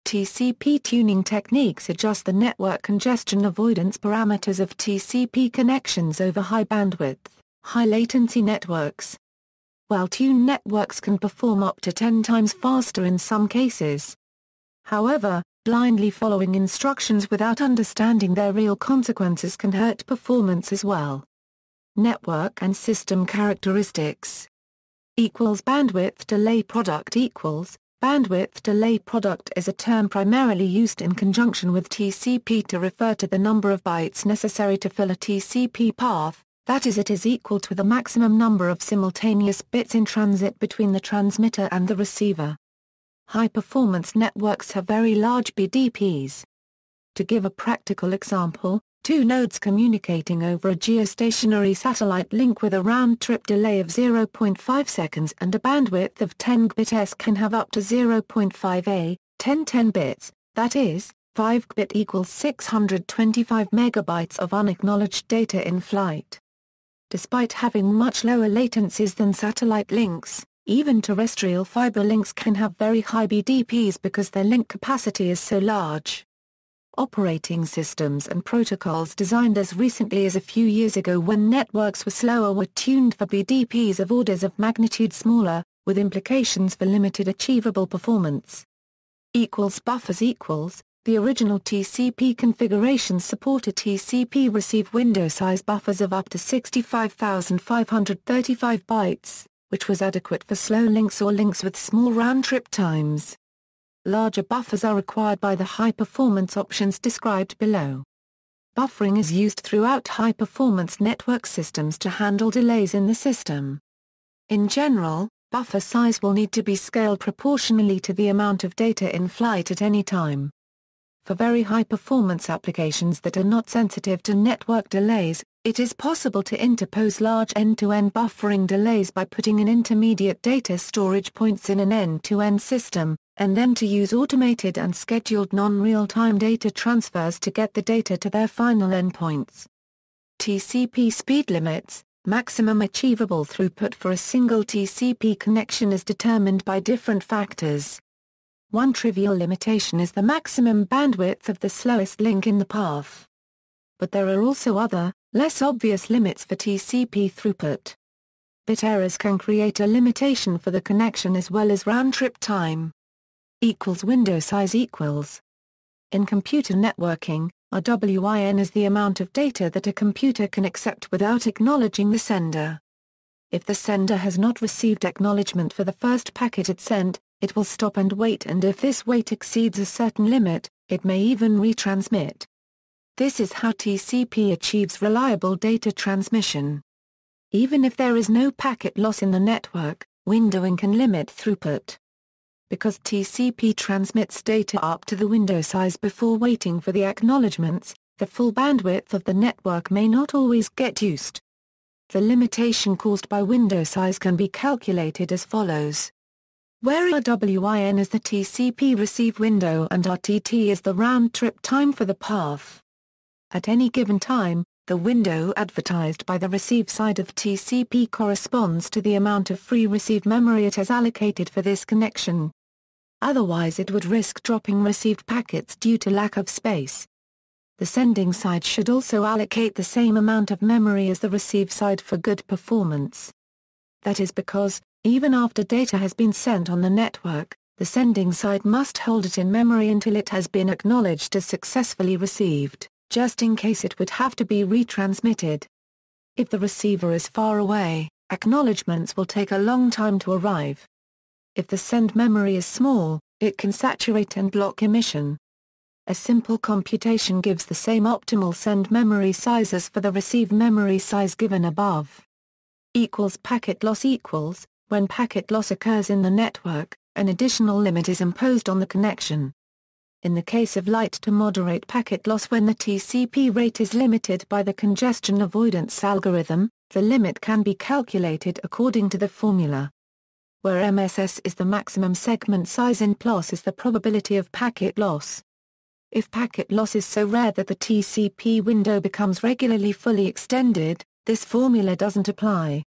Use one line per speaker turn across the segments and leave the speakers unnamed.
TCP tuning techniques adjust the network congestion avoidance parameters of TCP connections over high bandwidth, high latency networks. Well-tuned networks can perform up to 10 times faster in some cases. However, blindly following instructions without understanding their real consequences can hurt performance as well. Network and system characteristics. Bandwidth delay product bandwidth delay product is a term primarily used in conjunction with TCP to refer to the number of bytes necessary to fill a TCP path, that is, it is equal to the maximum number of simultaneous bits in transit between the transmitter and the receiver. High-performance networks have very large BDPs. To give a practical example, two nodes communicating over a geostationary satellite link with a round-trip delay of 0.5 seconds and a bandwidth of 10 Gbps can have up to 0.5 A, 10 bits, that is, 5 Gbps equals 625 megabytes of unacknowledged data in flight. Despite having much lower latencies than satellite links, even terrestrial fiber links can have very high BDPs because their link capacity is so large. Operating systems and protocols designed as recently as a few years ago when networks were slower were tuned for BDPs of orders of magnitude smaller, with implications for limited achievable performance. Buffers The original TCP configurations supported TCP receive window size buffers of up to 65,535 bytes, which was adequate for slow links or links with small round-trip times. Larger buffers are required by the high-performance options described below. Buffering is used throughout high-performance network systems to handle delays in the system. In general, buffer size will need to be scaled proportionally to the amount of data in flight at any time. For very high-performance applications that are not sensitive to network delays, it is possible to interpose large end-to-end buffering delays by putting in intermediate data storage points in an end-to-end system, and then to use automated and scheduled non-real-time data transfers to get the data to their final endpoints. TCP speed limits. Maximum achievable throughput for a single TCP connection is determined by different factors. One trivial limitation is the maximum bandwidth of the slowest link in the path. But there are also other, less obvious limits for TCP throughput. Bit errors can create a limitation for the connection as well as round-trip time. Window size equals. In computer networking, a WIN is the amount of data that a computer can accept without acknowledging the sender. If the sender has not received acknowledgement for the first packet it sent, it will stop and wait, and if this wait exceeds a certain limit, it may even retransmit. This is how TCP achieves reliable data transmission. Even if there is no packet loss in the network, windowing can limit throughput. Because TCP transmits data up to the window size before waiting for the acknowledgements, the full bandwidth of the network may not always get used. The limitation caused by window size can be calculated as follows. Where RWIN is the TCP receive window and RTT is the round-trip time for the path. At any given time, the window advertised by the receive side of TCP corresponds to the amount of free receive memory it has allocated for this connection. Otherwise it would risk dropping received packets due to lack of space. The sending side should also allocate the same amount of memory as the receive side for good performance. That is because, even after data has been sent on the network, the sending side must hold it in memory until it has been acknowledged as successfully received, just in case it would have to be retransmitted. If the receiver is far away, acknowledgements will take a long time to arrive. If the send memory is small, it can saturate and block emission. A simple computation gives the same optimal send memory size as for the receive memory size given above. Packet loss equals. When packet loss occurs in the network, an additional limit is imposed on the connection. In the case of light to moderate packet loss when the TCP rate is limited by the congestion avoidance algorithm, the limit can be calculated according to the formula. Where MSS is the maximum segment size and PLOS is the probability of packet loss. If packet loss is so rare that the TCP window becomes regularly fully extended, this formula doesn't apply.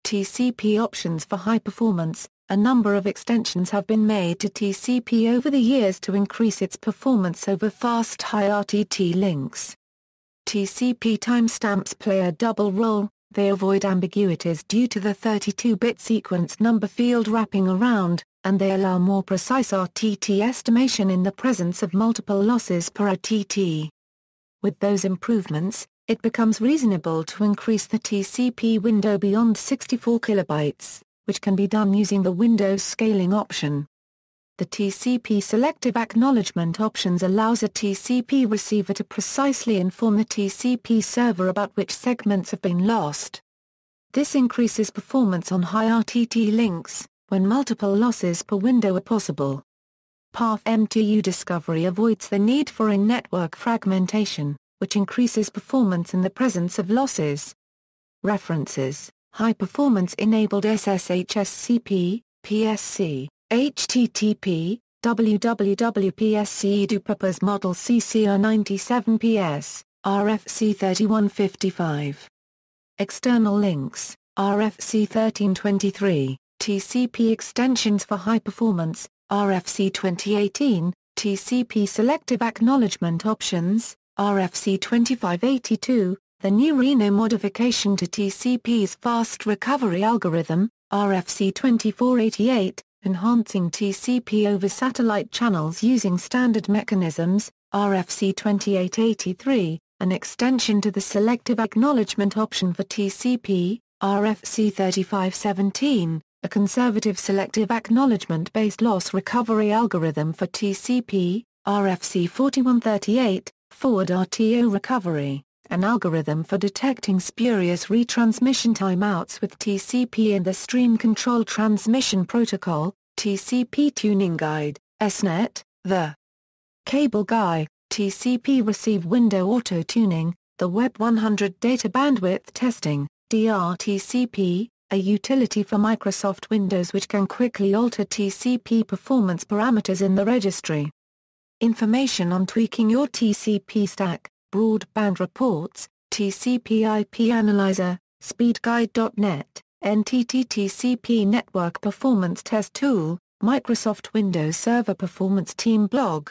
TCP options for high performance. A number of extensions have been made to TCP over the years to increase its performance over fast high-RTT links. TCP timestamps play a double role. They avoid ambiguities due to the 32-bit sequence number field wrapping around, and they allow more precise RTT estimation in the presence of multiple losses per RTT. With those improvements, it becomes reasonable to increase the TCP window beyond 64 kilobytes, which can be done using the Windows scaling option. The TCP selective acknowledgement options allows a TCP receiver to precisely inform the TCP server about which segments have been lost. This increases performance on high RTT links, when multiple losses per window are possible. Path MTU discovery avoids the need for in-network fragmentation, which increases performance in the presence of losses. References: High-performance enabled SSH/SCP, PSC, HTTP, www.psc edupurpose model CCR97PS, RFC 3155. External links: RFC 1323, TCP extensions for high performance, RFC 2018, TCP selective acknowledgement options, RFC 2582, the new Reno modification to TCP's fast recovery algorithm, RFC 2488, enhancing TCP over satellite channels using standard mechanisms, RFC 2883, an extension to the selective acknowledgement option for TCP, RFC 3517, a conservative selective acknowledgement-based loss recovery algorithm for TCP, RFC 4138, forward RTO recovery, an algorithm for detecting spurious retransmission timeouts with TCP in the Stream Control Transmission Protocol, TCP Tuning Guide, SNET, the Cable Guy, TCP Receive Window Auto-Tuning, the Web 100 Data Bandwidth Testing, DRTCP, a utility for Microsoft Windows which can quickly alter TCP performance parameters in the registry. Information on tweaking your TCP stack, Broadband Reports, TCP IP Analyzer, SpeedGuide.net, NTT TCP Network Performance Test Tool, Microsoft Windows Server Performance Team Blog.